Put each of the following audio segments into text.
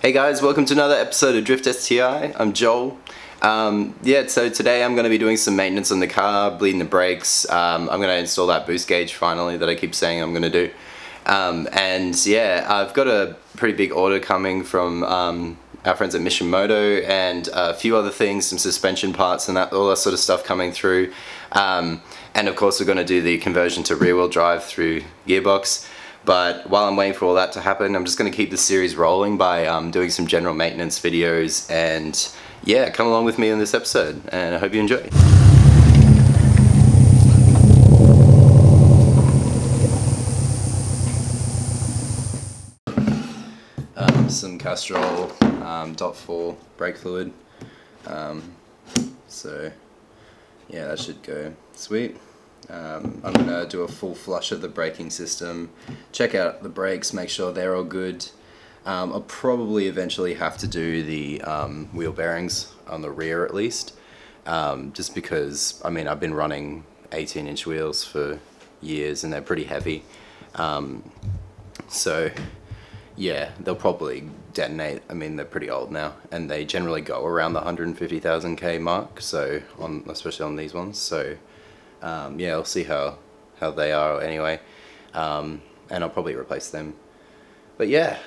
Hey guys, welcome to another episode of Driftsti. I'm Joel. So today I'm going to be doing some maintenance on the car, bleeding the brakes. I'm going to install that boost gauge finally that I keep saying I'm going to do. I've got a pretty big order coming from our friends at Mission Moto and a few other things, some suspension parts and all that sort of stuff coming through. And of course we're going to do the conversion to rear wheel drive through gearbox. But while I'm waiting for all that to happen, I'm just going to keep the series rolling by doing some general maintenance videos, and yeah, come along with me in this episode, and I hope you enjoy. Some Castrol .4 brake fluid, so yeah, that should go sweet. I'm going to do a full flush of the braking system, check out the brakes, make sure they're all good. I'll probably eventually have to do the wheel bearings on the rear at least, just because, I mean, I've been running 18-inch wheels for years and they're pretty heavy. So yeah, they'll probably detonate. I mean, they're pretty old now and they generally go around the 150,000 K mark, so especially on these ones. So yeah, I'll see how they are anyway, and I'll probably replace them. But yeah,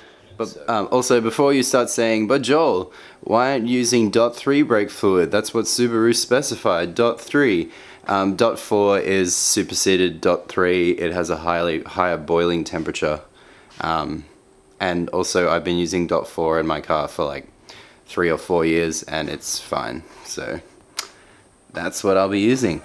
also before you start saying, but Joel, why aren't you using .3 brake fluid? That's what Subaru specified, .3. .4 is superseded .3. It has a higher boiling temperature, and also I've been using .4 in my car for like 3 or 4 years and it's fine. So that's what I'll be using.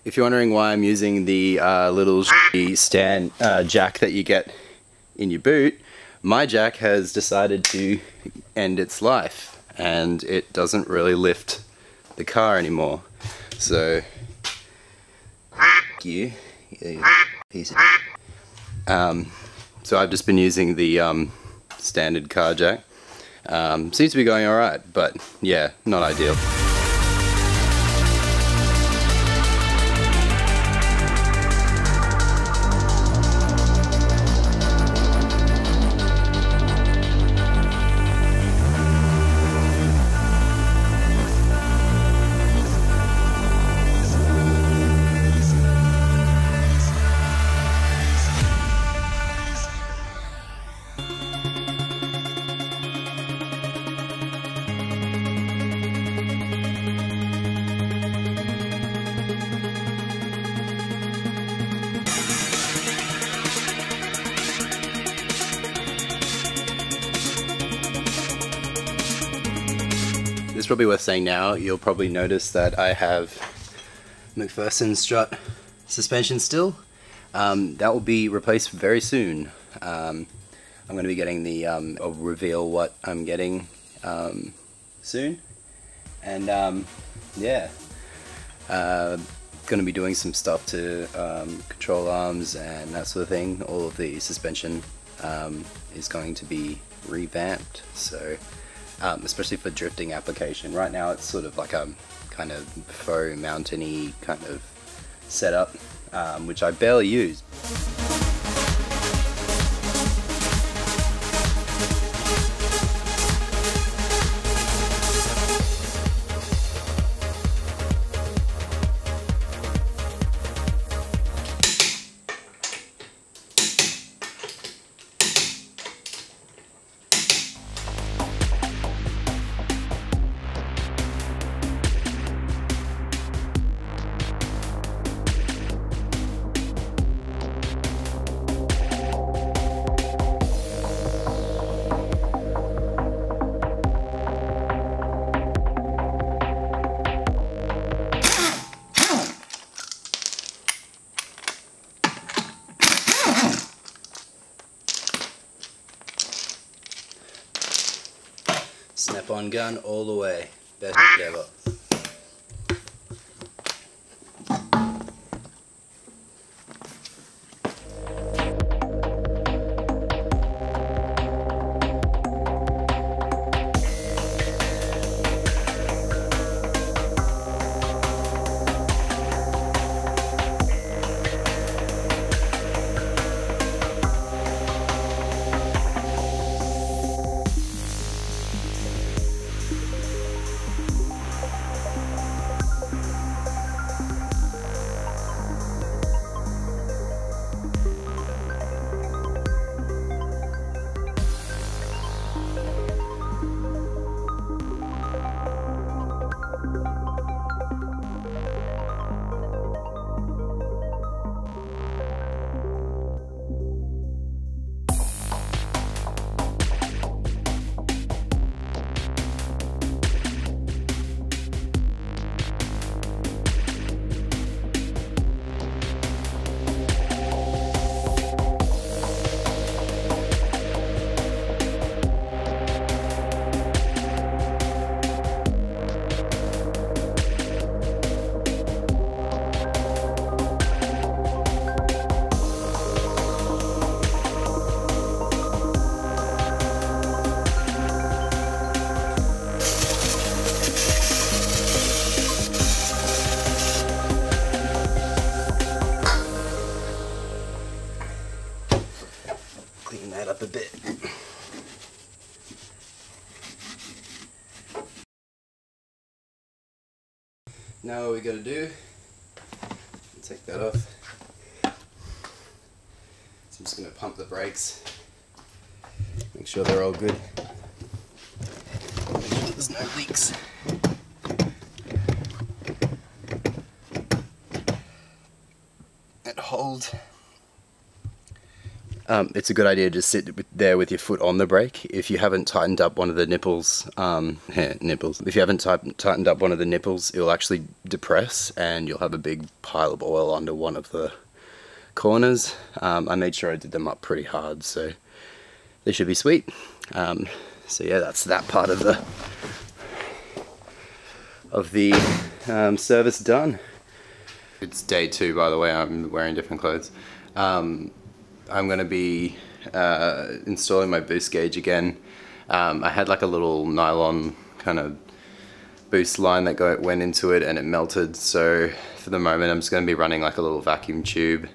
If you're wondering why I'm using the little stand jack that you get in your boot, my jack has decided to end its life and it doesn't really lift the car anymore. So, you piece of so I've just been using the standard car jack. Seems to be going alright, but yeah, not ideal. It's probably worth saying now, you'll probably notice that I have McPherson strut suspension still. That will be replaced very soon. I'm going to be getting the, I'll reveal what I'm getting soon. And yeah, going to be doing some stuff to control arms and that sort of thing. All of the suspension is going to be revamped, so especially for drifting application. Right now it's sort of like a kind of faux mountain-y kind of setup, which I barely use. Snap-on gun all the way. Best ever. Clean that up a bit. Now what we gotta do, take that off. So I'm just gonna pump the brakes, make sure they're all good. Make sure there's no leaks. And hold. It's a good idea to sit there with your foot on the brake. If you haven't tightened up one of the nipples, if you haven't tightened up one of the nipples, it'll actually depress and you'll have a big pile of oil under one of the corners. I made sure I did them up pretty hard, so they should be sweet. So yeah, that's that part of the service done. It's day 2, by the way. I'm wearing different clothes. I'm going to be installing my boost gauge again. I had like a little nylon kind of boost line that went into it and it melted, so for the moment I'm just going to be running like a little vacuum tube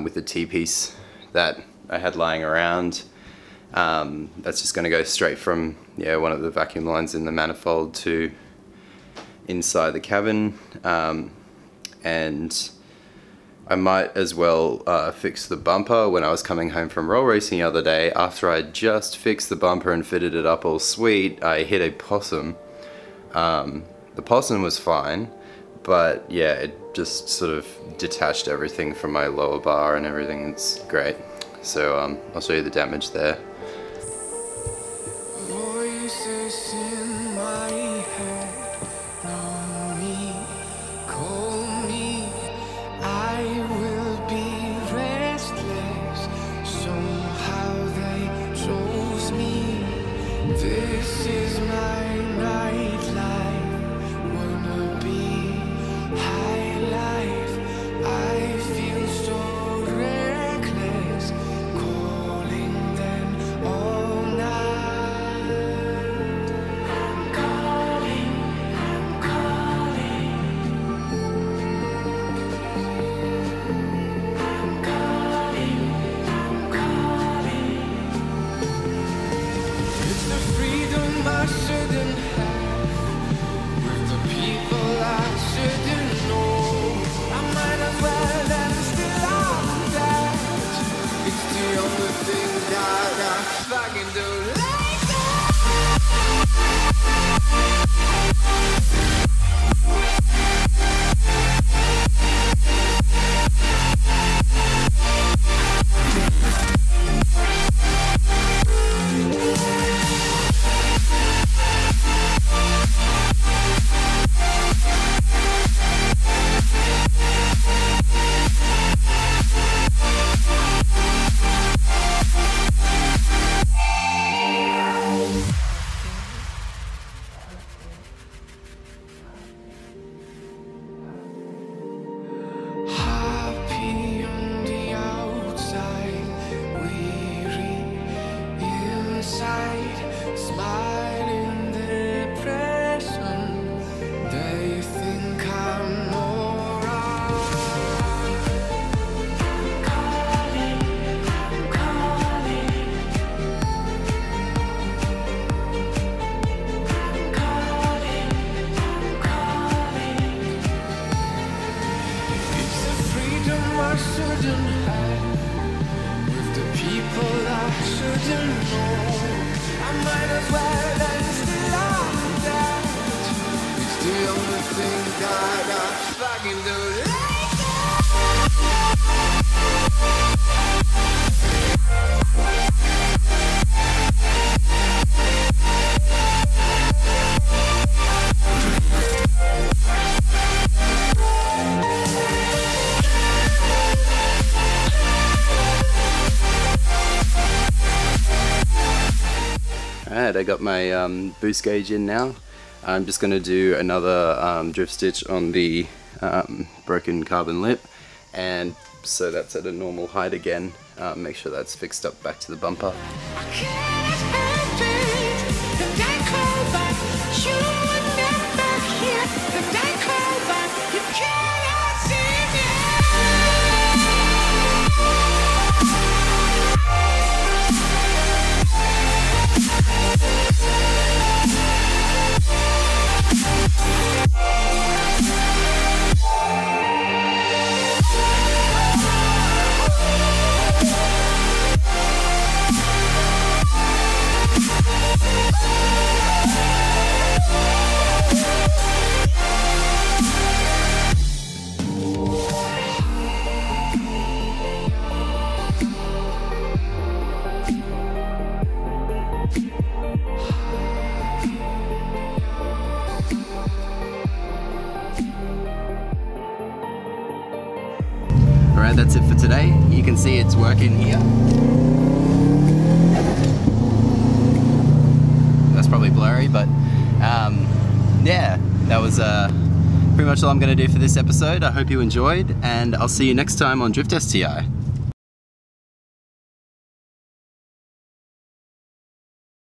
with the T-piece that I had lying around. That's just going to go straight from one of the vacuum lines in the manifold to inside the cabin, and I might as well fix the bumper. When I was coming home from roll racing the other day, after I just fixed the bumper and fitted it up all sweet, I hit a possum. The possum was fine, but yeah, it just sort of detached everything from my lower bar and everything. It's great. So I'll show you the damage there. Voices in my head, know me, call me, I will be restless, somehow they chose me, this is I got my boost gauge in now. I'm just going to do another drift stitch on the broken carbon lip, and so that's at a normal height again. Make sure that's fixed up back to the bumper. Alright, that's it for today. You can see it's working here. That's probably blurry, but yeah, that was pretty much all I'm going to do for this episode. I hope you enjoyed, and I'll see you next time on Driftsti.